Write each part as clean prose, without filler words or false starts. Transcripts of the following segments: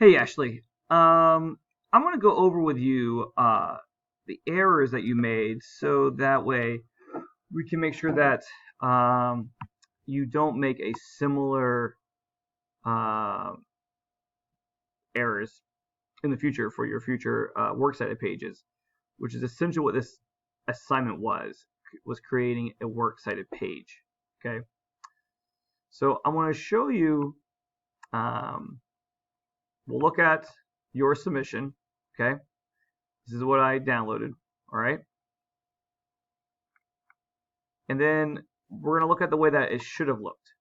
Hey Ashley, I'm going to go over with you the errors that you made so that way we can make sure that you don't make a similar uh, errors in the future for your future works cited pages, which is essentially what this assignment was creating a works cited page. Okay, so I want to show you. Um, we'll look at your submission. Okay, this is what I downloaded. All right. And then we're going to look at the way that it should have looked.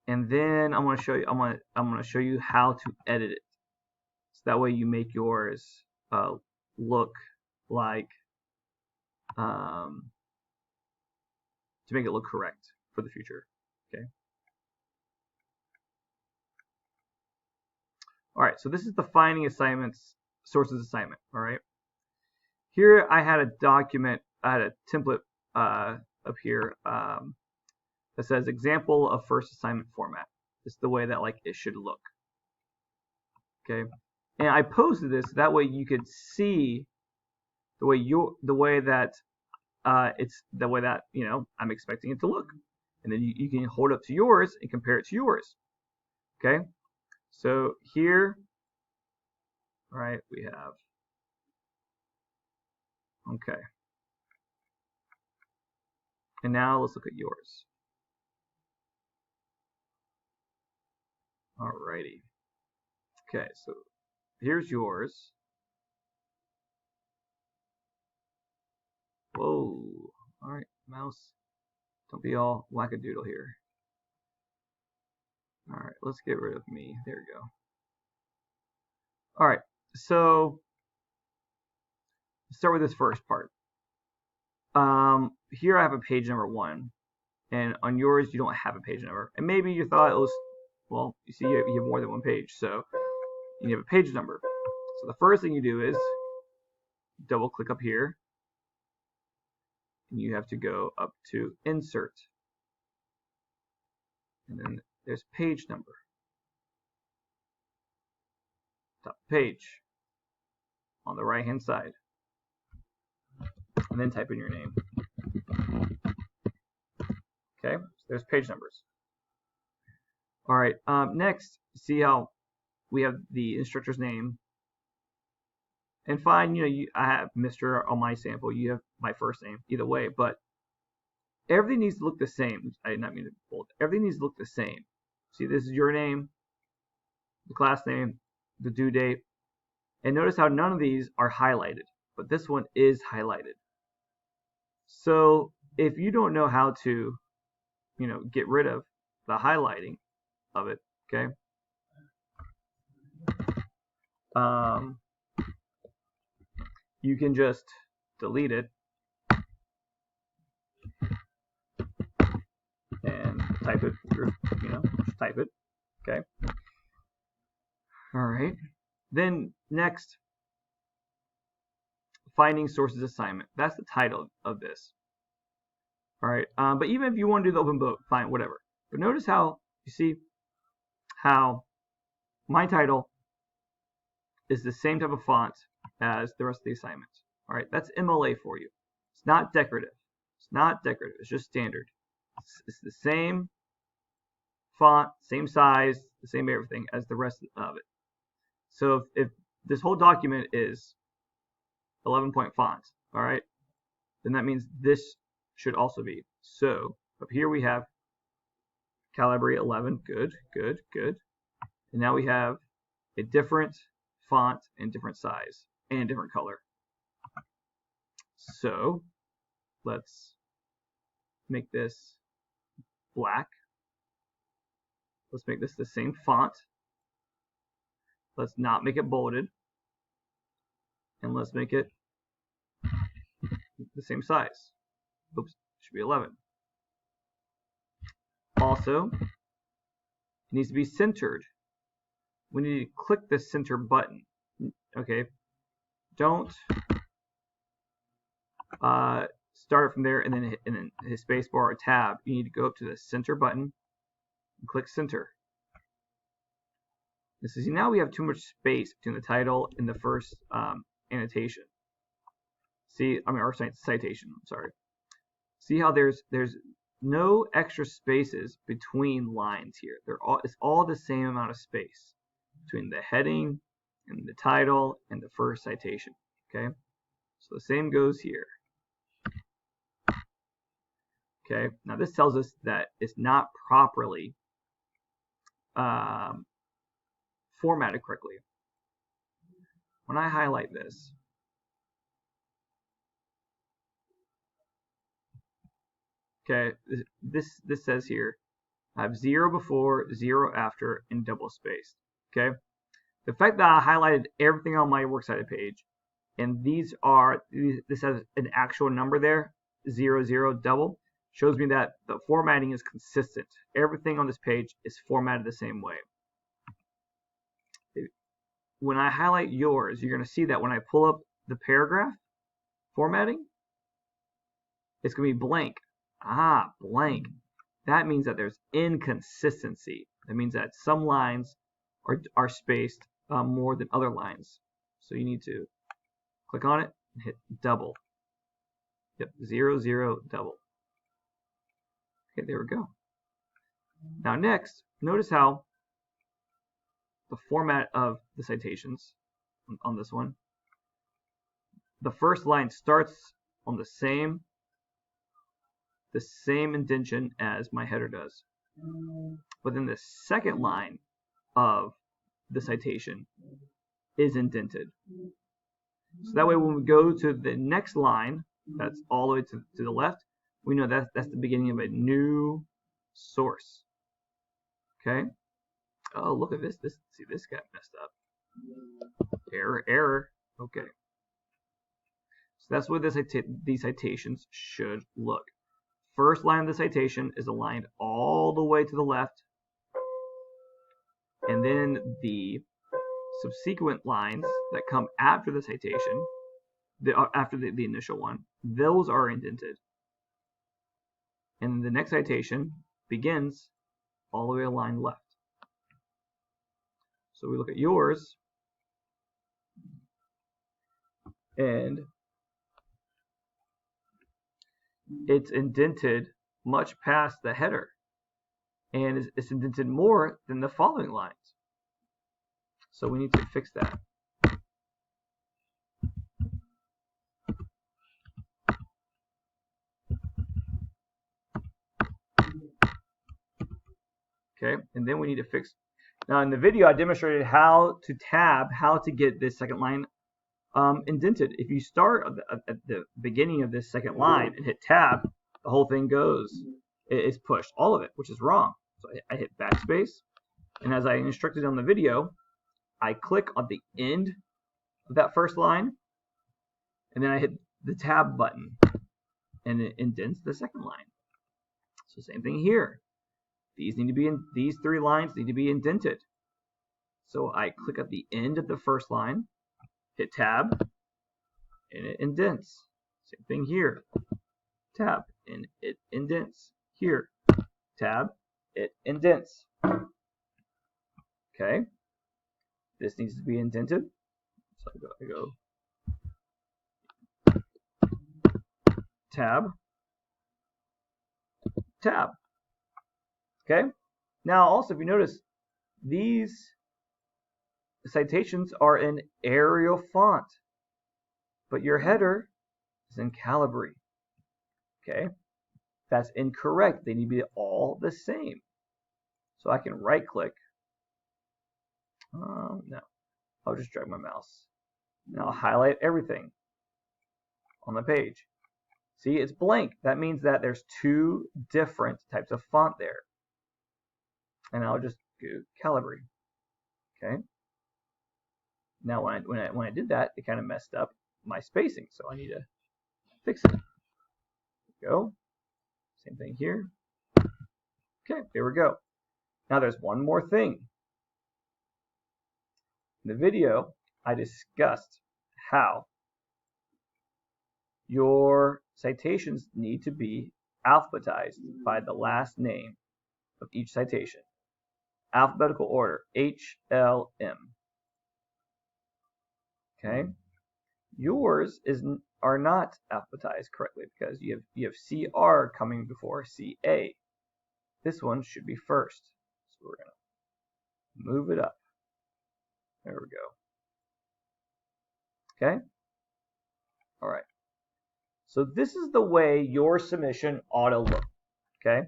And then I'm going to show you I'm going to show you how to edit it. So that way you make yours look like to make it look correct for the future. Okay. All right. So this is the finding assignments sources assignment. All right. Here I had a document. I had a template up here that says example of first assignment format. This is the way that like it should look. Okay. And I posted this that way you could see the way that it's the way that I'm expecting it to look, and then you can hold up to yours and compare it to yours. Okay, so here, all right, we have okay, and now let's look at yours. Alrighty, okay, so here's yours. Whoa, all right, mouse, don't be all wackadoodle here. All right, let's get rid of me. There we go. All right, so let's start with this first part. Here I have a page number 1, and on yours you don't have a page number. And maybe you thought it was, well, you see you have more than one page, so you have a page number. So the first thing you do is double click up here, and you have to go up to Insert, and then there's Page Number, top page on the right hand side, and then type in your name. Okay, so there's page numbers. All right, next, see how we have the instructor's name, and fine, I have Mr. on my sample, you have my first name, either way, but everything needs to look the same. I did not mean to bold. Everything needs to look the same. See, this is your name, the class name, the due date, and notice how none of these are highlighted, but this one is highlighted. So if you don't know how to, get rid of the highlighting of it, okay, you can just delete it and type it, just type it, okay. All right. Then next, finding sources assignment. That's the title of this. All right. But even if you want to do the open book, fine, whatever. But notice how you see how my title is the same type of font as the rest of the assignments. All right. That's MLA for you. It's not decorative. It's not decorative. It's just standard. It's the same font, same size, the same everything as the rest of it. So if this whole document is 11-point font, all right, then that means this should also be. So up here we have Calibri 11, good, good, good. And now we have a different font and different size and different color. So let's make this black. Let's make this the same font. Let's not make it bolded. And let's make it the same size. Oops, it should be 11. Also, it needs to be centered. We need to click the center button. Okay, don't start from there and then hit space bar or tab. You need to go up to the center button and click center. See, now we have too much space between the title and the first annotation. See, or citation. I'm sorry. See how there's no extra spaces between lines here. It's all the same amount of space between the heading and the title and the first citation. Okay, so the same goes here. Okay, now this tells us that it's not properly formatted correctly. When I highlight this, okay, this says here, I have 0 before, 0 after, and double spaced. Okay, the fact that I highlighted everything on my works cited page, and this has an actual number there, 0, 0, double, shows me that the formatting is consistent. Everything on this page is formatted the same way. When I highlight yours, you're going to see that when I pull up the paragraph formatting, it's going to be blank. Ah, blank. That means that there's inconsistency. That means that some lines are spaced more than other lines. So you need to click on it and hit double. Yep, 0, 0, double. Okay, there we go. Now next, notice how the format of the citations on this one, the first line starts on the same indentation as my header does. But then the second line of the citation is indented. So that way when we go to the next line, that's all the way to the left, we know that's the beginning of a new source. Okay? Oh, look at this. See, this got messed up. Error. Okay. So that's what these citations should look. First line of the citation is aligned all the way to the left, and then the subsequent lines that come after the citation, after the initial one, those are indented. And the next citation begins all the way aligned left. So we look at yours, and it's indented much past the header, and it's indented more than the following lines. So we need to fix that. Okay, and then we need to fix. Now in the video I demonstrated how to get this second line indented. If you start at the beginning of this second line and hit tab, the whole thing it's pushed, all of it, which is wrong. So I hit backspace, and as I instructed on the video, I click on the end of that first line, and then I hit the tab button, and it indents the second line. So same thing here. These three lines need to be indented. So I click at the end of the first line, hit tab, and it indents. Same thing here. Tab, and it indents. Here, tab, it indents. Okay. This needs to be indented. So I go tab, tab. Okay. Now also, if you notice, these citations are in Arial font, but your header is in Calibri. Okay. That's incorrect. They need to be all the same. So I can right click. No, I'll just drag my mouse. Now I'll highlight everything on the page. See, it's blank. That means that there's two different types of font there. And I'll just go Calibri. Okay. Now when I did that, it kind of messed up my spacing, so I need to fix it. There we go. Same thing here. Okay, there we go. Now there's one more thing. In the video, I discussed how your citations need to be alphabetized by the last name of each citation. alphabetical order, HLM. Okay, yours are not alphabetized correctly because you have CR coming before CA. This one should be first, so we're gonna move it up. There we go. Okay. All right. So this is the way your submission ought to look. Okay.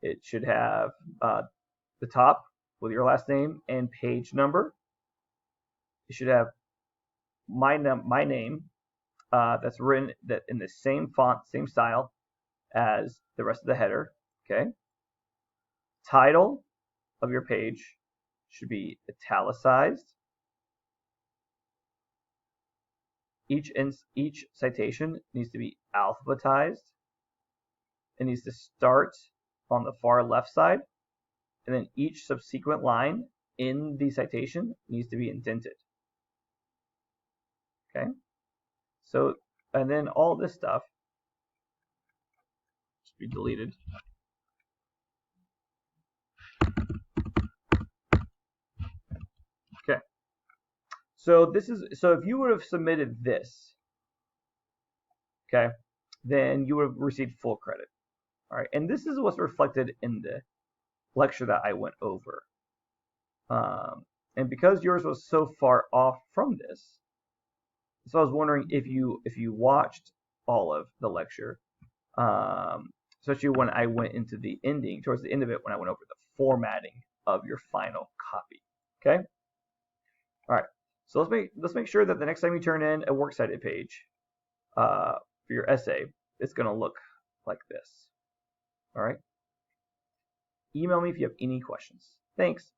It should have the top with your last name and page number. It should have my name that's written in the same font, same style as the rest of the header. Okay. Title of your page should be italicized. Each citation needs to be alphabetized. It needs to start on the far left side, and then each subsequent line in the citation needs to be indented. Okay, so and then all this stuff should be deleted. Okay, so if you would have submitted this, okay, then you would have received full credit. All right, and this is what's reflected in the lecture that I went over. And because yours was so far off from this, so I was wondering if you watched all of the lecture, especially when I went into the ending, towards the end of it, when I went over the formatting of your final copy. Okay. All right. So let's make sure that the next time you turn in a works cited page for your essay, it's going to look like this. All right. Email me if you have any questions. Thanks.